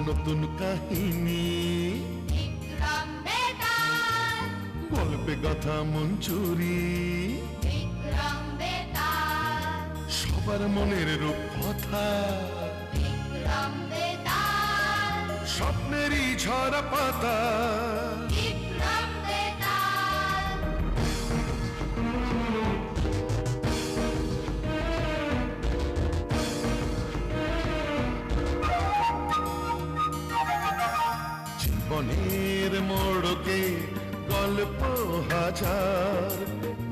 নতুন কাহিনী, গল্পে গাথা মঞ্জুরি, সবার মনের রূপ কথা, স্বপ্নেরই ঝরা পাতা। জীবনের মোড়কে গল্প হাজার,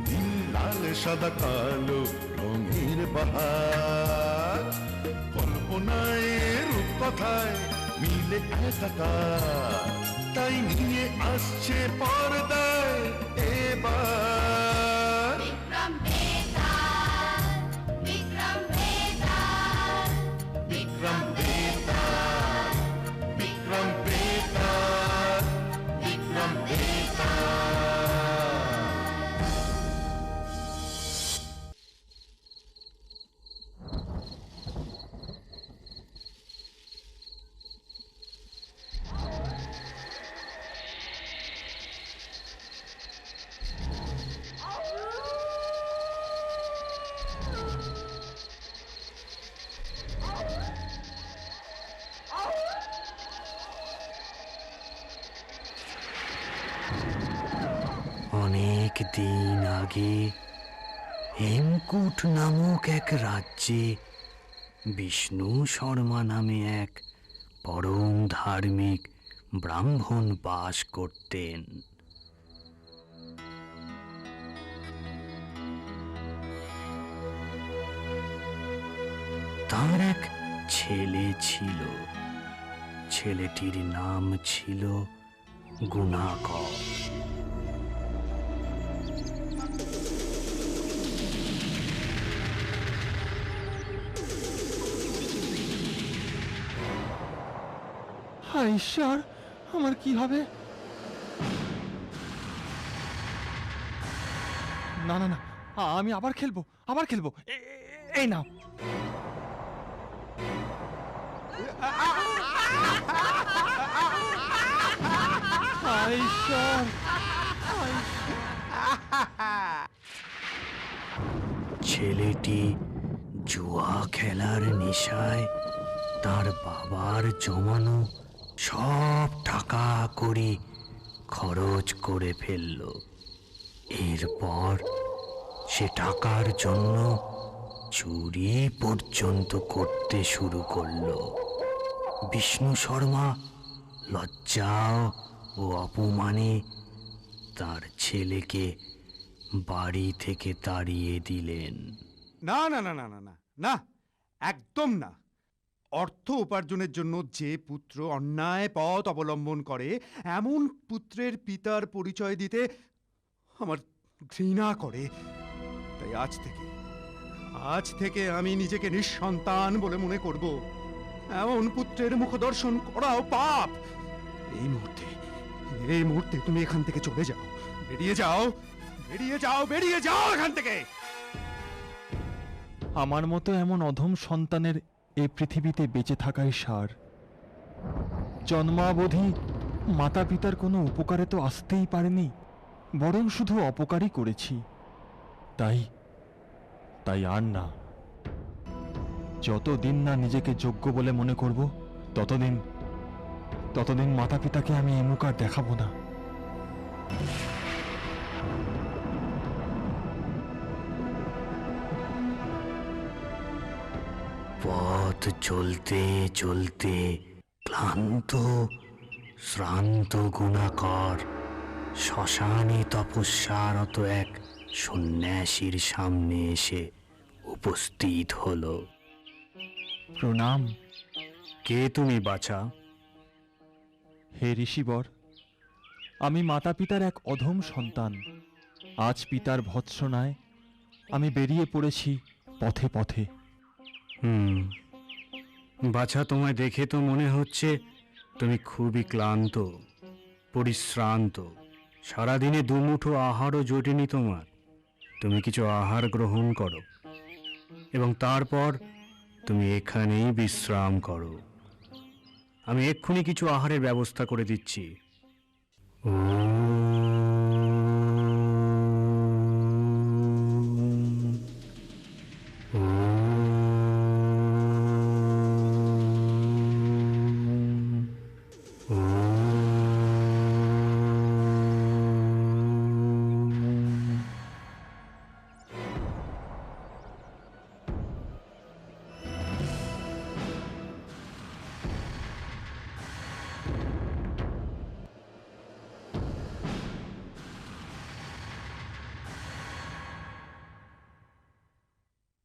নীল লাল সাদা কালো রঙের বাহার, কল্পনায় রূপকথায় মিলে একাকার, তাই নিয়ে আসছে পর্দায় এবার বিক্রম বেতাল, বিক্রম বেতাল, বিক্রম বেতাল, বিক্রম বেতাল। অনেক দিন আগে হেমকূট নামক এক রাজ্যে বিষ্ণু শর্মা নামে এক পরম ধার্মিক ব্রাহ্মণ বাস করতেন। তার এক ছেলে ছিল, ছেলেটির নাম ছিল গুণাকর। হায় ঈশ্বর, আমার কি হবে? না না না, আমি আবার খেলবো, আবার খেলবো। এই নাও। হায় ঈশ্বর। ছেলেটি জুয়া খেলার নেশায় তার বাবার জমানো সব টাকা কড়ি খরচ করে ফেলল। এরপর সে টাকার জন্য চুরি পর্যন্ত করতে শুরু করলো। বিষ্ণু শর্মা লজ্জা ও অপমানে তার ছেলেকে বাড়ি থেকে তাড়িয়ে দিলেন। না না না না না না না, একদম না। অর্থ উপার্জনের জন্য যে পুত্র অন্যায় পথ অবলম্বন করে, এমন পুত্রের পিতার পরিচয় দিতে আমার ঘৃণা করে। তাই আজ থেকে আমি নিজেকে নিঃসন্তান বলে মনে করব। এমন পুত্রের মুখদর্শন করাও পাপ। এই মুহূর্তে তুমি এখান থেকে চলে যাও, বেরিয়ে যাও, বেরিয়ে যাও, বেরিয়ে যাও এখান থেকে। আমার মতো এমন অধম সন্তানের এই পৃথিবীতে বেঁচে থাকাই সার। জন্মাবধি মাতা পিতার কোনো উপকারে তো আসতেই পারেনি, বরং শুধু অপকারই করেছি। তাই আর না। যতদিন না নিজেকে যোগ্য বলে মনে করব, ততদিন মাতা পিতাকে আমি এ মুখ আর দেখাবো না। পথ চলতে চলতে ক্লান্ত শ্রান্ত গুণাকর শ্মশানে তপস্যারত এক সন্ন্যাসীর সামনে এসে উপস্থিত হলো। প্রণাম। কে তুমি বাছা? হে ঋষিবর, আমি মাতা পিতার এক অধম সন্তান। আজ পিতার ভৎসনায় আমি বেরিয়ে পড়েছি পথে পথে। বাছা, তোমায় দেখে তো মনে হচ্ছে তুমি খুবই ক্লান্ত, পরিশ্রান্ত। সারাদিনে দুমুঠো আহারও জোটেনি তোমার। তুমি কিছু আহার গ্রহণ করো এবং তারপর তুমি এখানেই বিশ্রাম করো। আমি এক্ষুনি কিছু আহারের ব্যবস্থা করে দিচ্ছি।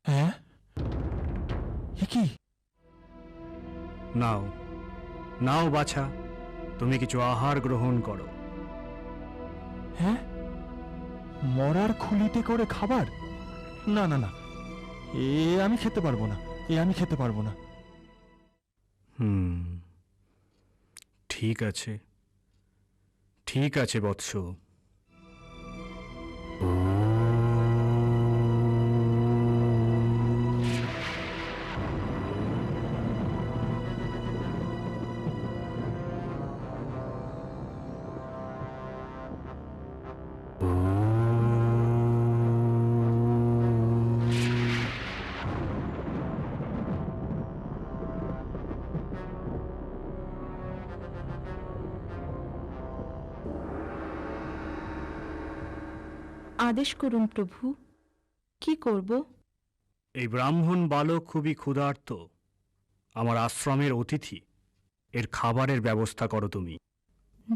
হ্যাঁ, এ কি? নাও নাও বাছা, তুমি কিছু আহার গ্রহণ করো। হ্যাঁ, মরার খুলিতে করে খাবার? না না না, এ আমি খেতে পারবো না, এ আমি খেতে পারবো না। ঠিক আছে, ঠিক আছে বৎস। আদেশ করুন প্রভু, কি করব? এই ব্রাহ্মণ বালক খুবই ক্ষুধার্ত, আমার আশ্রমের অতিথি, এর খাবারের ব্যবস্থা করো তুমি।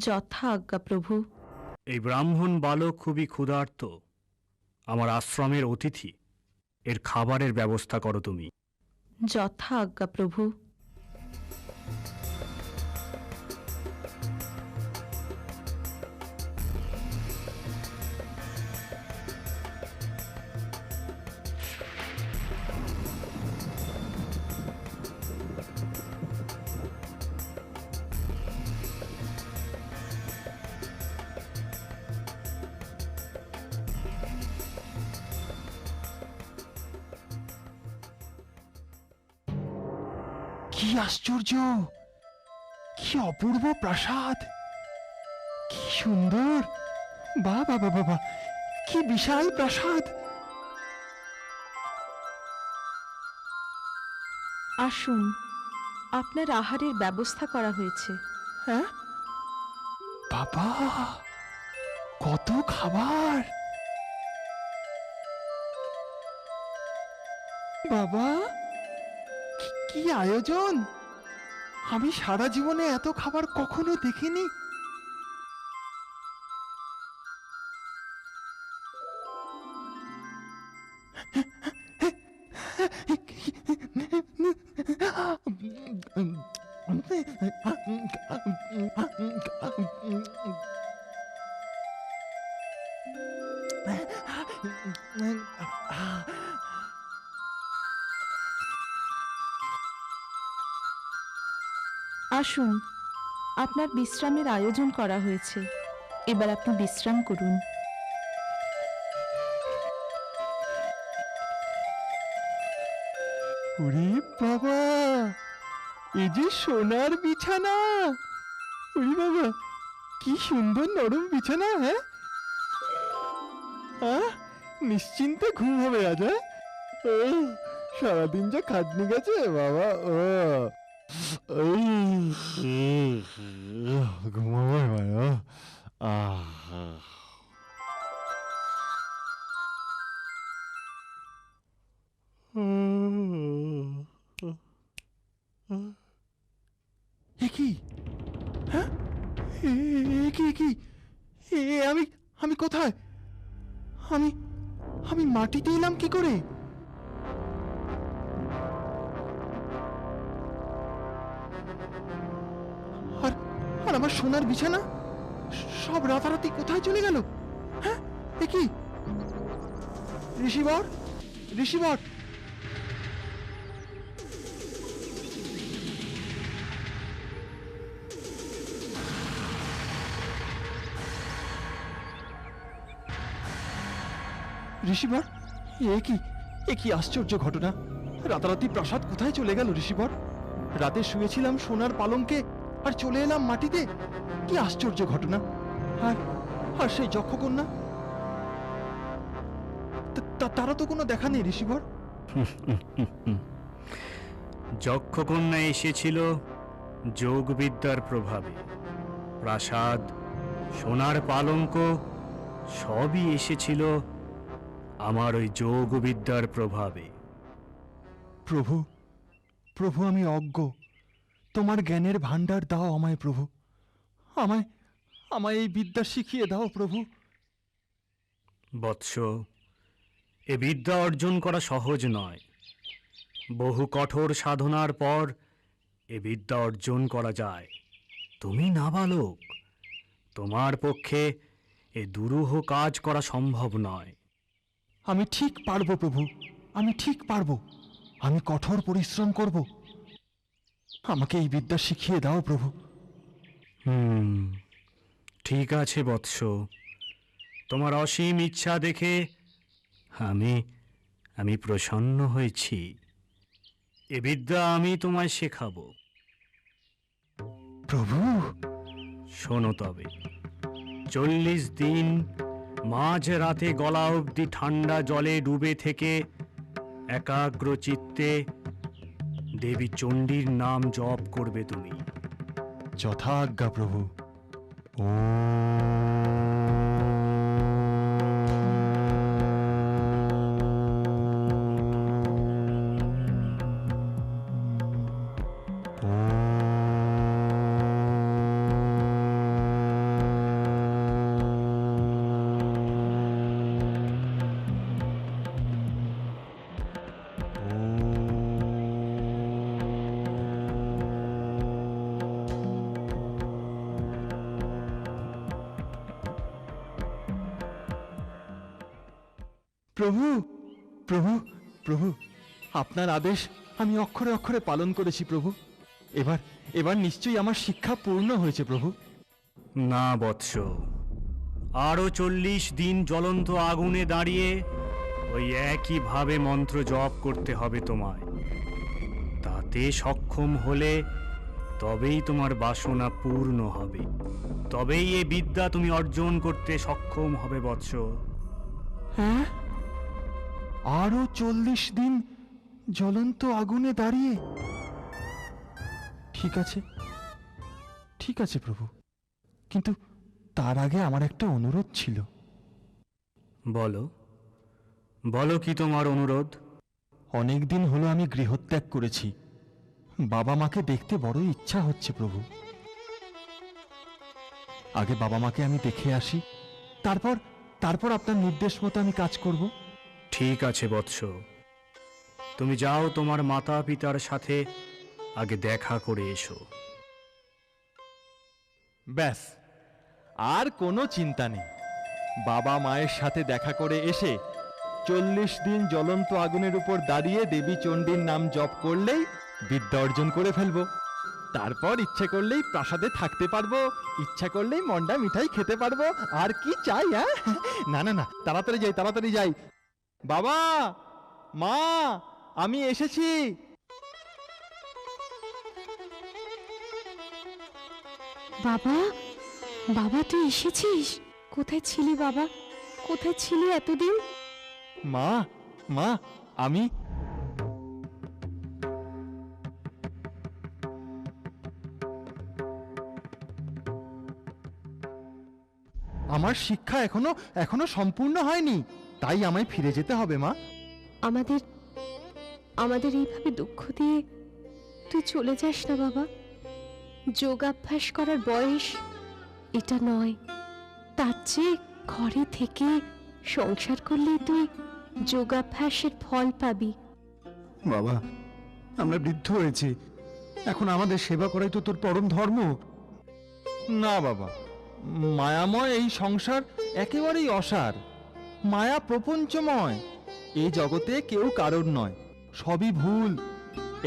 যথা আজ্ঞা প্রভু। এই ব্রাহ্মণ বালক খুবই ক্ষুধার্ত, আমার আশ্রমের অতিথি, এর খাবারের ব্যবস্থা করো তুমি। যথা আজ্ঞা প্রভু। কি আশ্চর্য, কি অপূর্ব প্রাসাদ, কি সুন্দর! বাবা বাবা বাবা, কি বিশাল প্রাসাদ! আসুন, আপনার আহারের ব্যবস্থা করা হয়েছে। হ্যাঁ বাবা, কত খাবার! বাবা, কি আয়োজন! আমি সারা জীবনে এত খাবার কখনো দেখিনি। আসুন, আপনার বিশ্রামের আয়োজন করা হয়েছে, এবার আপনি বিশ্রাম করুন। ওরে বাবা, এ যে সোনার বিছানা! ওরে বাবা, কি সুন্দর নরম বিছানা! হ্যাঁ, নিশ্চিন্তে ঘুম হবে আজ। সারাদিন যা খাটনি গেছে বাবা, ঘুমাবো এবার। কি? হ্যাঁ, কি আমি কোথায়? আমি মাটিতে এলাম কি করে? আর আমার সোনার বিছানা সব রাতারাতি কোথায় চলে গেল? হ্যাঁ, কি? ঋষিবর, ঋষিবর! ঋষিবর, এ কি আশ্চর্য ঘটনা! রাতারাতি প্রাসাদ কোথায় চলে গেল ঋষিবর? রাতে শুয়েছিলাম সোনার পালঙ্কে, আর চলে এলাম মাটিতে। কি আশ্চর্য ঘটনা! আর আর সেই যক্ষকন্যা, তারা তো কোনো দেখা নেই ঋষিবর। যক্ষকন্যা এসেছিল যোগবিদ্যার প্রভাবে। প্রাসাদ, সোনার পালঙ্ক সবই এসেছিল আমার ওই যোগবিদ্যার প্রভাবে। প্রভু, প্রভু, আমি অজ্ঞ। তোমার জ্ঞানের ভাণ্ডার দাও আমায় প্রভু। আমায় আমায় এই বিদ্যা শিখিয়ে দাও প্রভু। বৎস, এ বিদ্যা অর্জন করা সহজ নয়। বহু কঠোর সাধনার পর এ বিদ্যা অর্জন করা যায়। তুমি নাবালক, তোমার পক্ষে এ দুরূহ কাজ করা সম্ভব নয়। আমি ঠিক পারবো প্রভু, আমি ঠিক পারবো। আমি কঠোর পরিশ্রম করব। আমাকে এই বিদ্যা শিখিয়ে দাও প্রভু। ঠিক আছে বৎস, তোমার অসীম ইচ্ছা দেখে আমি আমি প্রসন্ন হয়েছি। এ বিদ্যা আমি তোমায় শেখাবো। প্রভু, শোনো তবে, 40 দিন মাঝ রাতে গলা অবধি ঠান্ডা জলে ডুবে থেকে একাগ্র চিত্তে দেবী চণ্ডীর নাম জপ করবে তুমি। যথা আজ্ঞা প্রভু। ও প্রভু, প্রভু, প্রভু, আপনার আদেশ আমি অক্ষরে অক্ষরে পালন করেছি প্রভু। এবার এবার নিশ্চয়ই আমার শিক্ষা পূর্ণ হয়েছে প্রভু। না বৎস, আরো 40 দিন জ্বলন্ত আগুনে দাঁড়িয়ে ওই একইভাবে মন্ত্র জপ করতে হবে তোমায়। তাতে সক্ষম হলে তবেই তোমার বাসনা পূর্ণ হবে, তবেই এই বিদ্যা তুমি অর্জন করতে সক্ষম হবে বৎস। হ্যাঁ, আরো 40 দিন জ্বলন্ত আগুনে দাঁড়িয়ে। ঠিক আছে, ঠিক আছে প্রভু, কিন্তু তার আগে আমার একটা অনুরোধ ছিল। বলো, বলো কি তোমার অনুরোধ? অনেক দিন হলো আমি গৃহত্যাগ করেছি। বাবা মাকে দেখতে বড় ইচ্ছা হচ্ছে প্রভু। আগে বাবা মাকে আমি দেখে আসি, তারপর তারপর আপনার নির্দেশ মতো আমি কাজ করব। ঠিক আছে বৎস, তুমি যাও তোমার মাতা পিতার সাথে আগে দেখা করে এসো। ব্যাস, আর কোনো চিন্তা নেই। বাবা মায়ের সাথে দেখা করে এসে 40 দিন জ্বলন্ত আগুনের উপর দাঁড়িয়ে দেবী চণ্ডীর নাম জপ করলেই বিদ্যা অর্জন করে ফেলবো। তারপর ইচ্ছে করলেই প্রাসাদে থাকতে পারবো, ইচ্ছা করলেই মন্ডা মিঠাই খেতে পারবো। আর কি চাই? হ্যাঁ, না না না, তাড়াতাড়ি যাই, তাড়াতাড়ি যাই। বাবা, মা, আমি এসেছি। বাবা, বাবা তুই এসেছিস? কোথায় ছিলি বাবা? কোথায় ছিলি এতদিন? মা, মা, আমি আমার শিক্ষা এখনো এখনো সম্পূর্ণ হয়নি, তাই আমায় ফিরে যেতে হবে মা। আমাদের আমাদের এইভাবে দুঃখ দিয়ে তুই চলে যাস না বাবা। যোগাভ্যাস করার বয়স এটা নয়। তার চেয়ে ঘরে থেকে সংসার করলেই তুই যোগাভ্যাসের ফল পাবি। বাবা, আমরা বৃদ্ধ হয়েছি, এখন আমাদের সেবা করাই তো তোর পরম ধর্ম। না বাবা, মায়াময় এই সংসার একেবারেই অসার। মায়া প্রপঞ্চময়। এই জগতে কেউ কারোর নয়, সবই ভুল।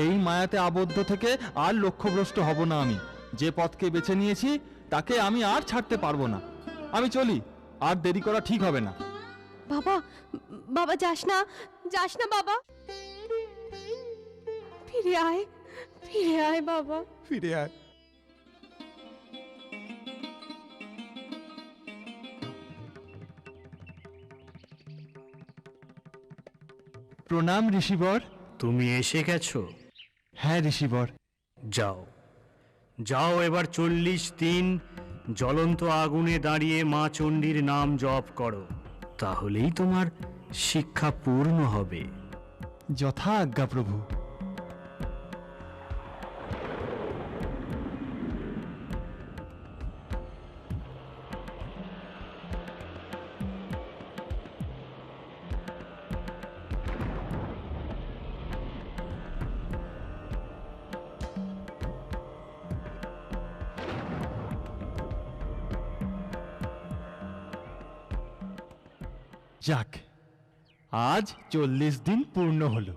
এই মায়াতে আবদ্ধ থেকে আর লক্ষ্যভ্রষ্ট হব না আমি। যে পথকে বেছে নিয়েছি তাকে আমি আর ছাড়তে পারবো না। আমি চলি, আর দেরি করা ঠিক হবে না। বাবা, বাবা যাস না, যাস না বাবা। ফিরে আয়, ফিরে আয় বাবা। ফিরে আয়, প্রণাম ঋষিবর। তুমি এসে গেছো? হ্যাঁ ঋষিবর। যাও, যাও, এবার 40 দিন জ্বলন্ত আগুনে দাঁড়িয়ে মা চণ্ডীর নাম জপ করো, তাহলেই তোমার শিক্ষা পূর্ণ হবে। যথা আজ্ঞা প্রভু। যাক, আজ 40 দিন পূর্ণ হলো।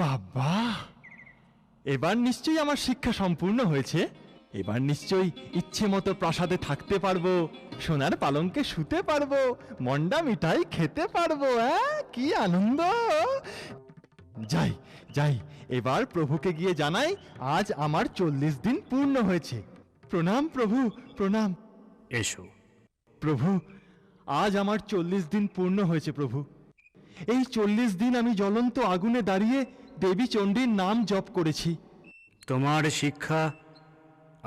বাবা, এবার নিশ্চয়ই আমার শিক্ষা সম্পূর্ণ হয়েছে। এবার নিশ্চয়ই ইচ্ছে মতো প্রাসাদে থাকতে পারবো, সোনার পালঙ্কে শুতে পারবো, মন্ডা মিঠাই খেতে পারবো। কি আনন্দ! যাই যাই, এবার প্রভুকে গিয়ে জানাই আজ আমার 40 দিন পূর্ণ হয়েছে। প্রণাম প্রভু, প্রণাম। এসো। প্রভু, আজ আমার 40 দিন পূর্ণ হয়েছে প্রভু। এই 40 দিন আমি জ্বলন্ত আগুনে দাঁড়িয়ে দেবী চণ্ডীর নাম জপ করেছি। তোমার শিক্ষা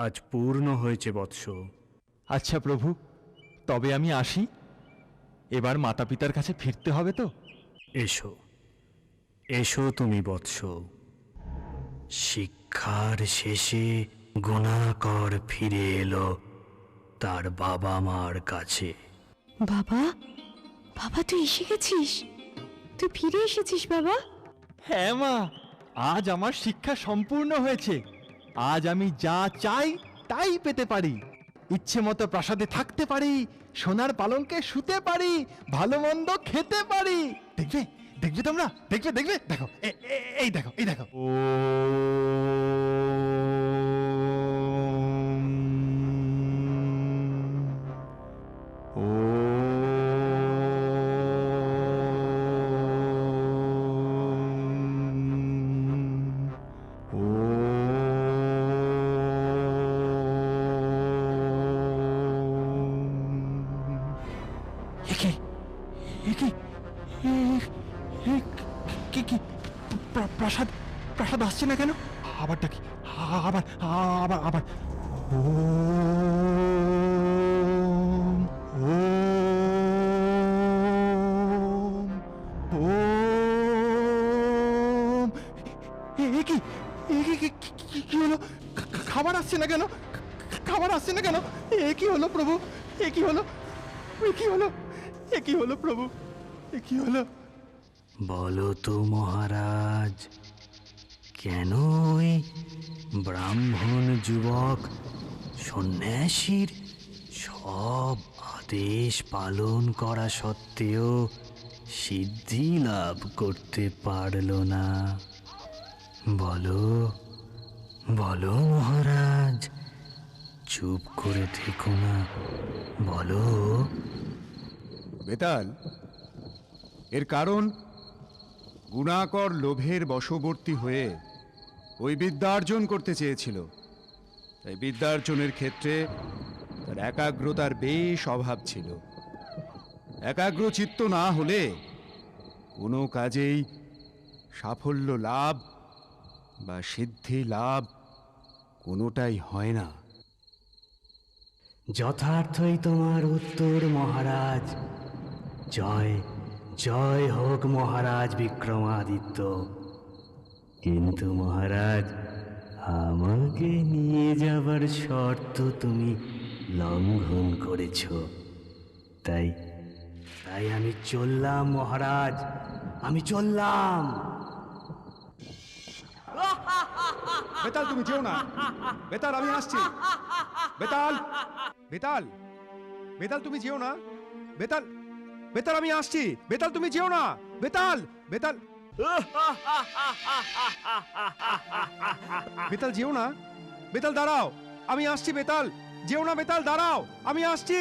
আজ পূর্ণ হয়েছে বৎস। আচ্ছা প্রভু, তবে আমি আসি। এবার মাতা পিতার কাছে ফিরতে হবে তো? এসো, এসো তুমি বৎস। শিক্ষার শেষে গুণাকর ফিরে এলো তার বাবা মার কাছে। বাবা, বাবা তুই এসে গেছিস? তুই ফিরে এসেছিস বাবা? হ্যাঁ মা, আজ আমার শিক্ষা সম্পূর্ণ হয়েছে। আজ আমি যা চাই তাই পেতে পারি, ইচ্ছে মতো প্রাসাদে থাকতে পারি, সোনার পালঙ্কে শুতে পারি, ভালো মন্দ খেতে পারি। দেখবে, দেখবে তোমরা, দেখবে দেখবে, দেখো এই দেখো, এই দেখো। প্রাসাদ প্রাসাদ আসছে না কেন? আবার ডাকি, আবার আবার আবার। ওম ওম ওম। কি হলো? খাবার আসছে না কেন? খাবার আসছে না কেন? এ কি হলো প্রভু? এ কি হলো? এ কি হলো? এ কি হলো প্রভু? এ কি হলো? বলো তো মহারাজ, কেন ওই ব্রাহ্মণ যুবক সন্ন্যাসীর সব আদেশ পালন করা সত্ত্বেও সিদ্ধি লাভ করতে পারল না? বলো, বলো মহারাজ, চুপ করে থেকো না, বলো। বেতাল, এর কারণ গুণাকর লোভের বশবর্তী হয়ে ওই বিদ্যার্জন করতে চেয়েছিল। তাই বিদ্যার্জনের ক্ষেত্রে তার একাগ্রতার বেশ অভাব ছিল। একাগ্র চিত্ত না হলে কোনো কাজেই সাফল্য লাভ বা সিদ্ধি লাভ কোনোটাই হয় না। যথার্থই তোমার উত্তর মহারাজ। জয় জয় হোক মহারাজ বিক্রমাদিত্য। কিন্তু মহারাজ, আমাকে নিয়ে যাবার শর্ত তুমি লঙ্ঘন করেছ। তাই তাই আমি চললাম মহারাজ, আমি চললাম। বেতাল, তুমি যেও না। বেতাল, আমি আসছি। বেতাল, বেতাল, বেতাল, তুমি যেও না। বেতাল, বেতাল, আমি আসছি। বেতাল, তুমি যেও না। বেতাল, বেতাল, বেতাল যেও না। বেতাল দাঁড়াও, আমি আসছি। বেতাল যেও না। বেতাল দাঁড়াও, আমি আসছি।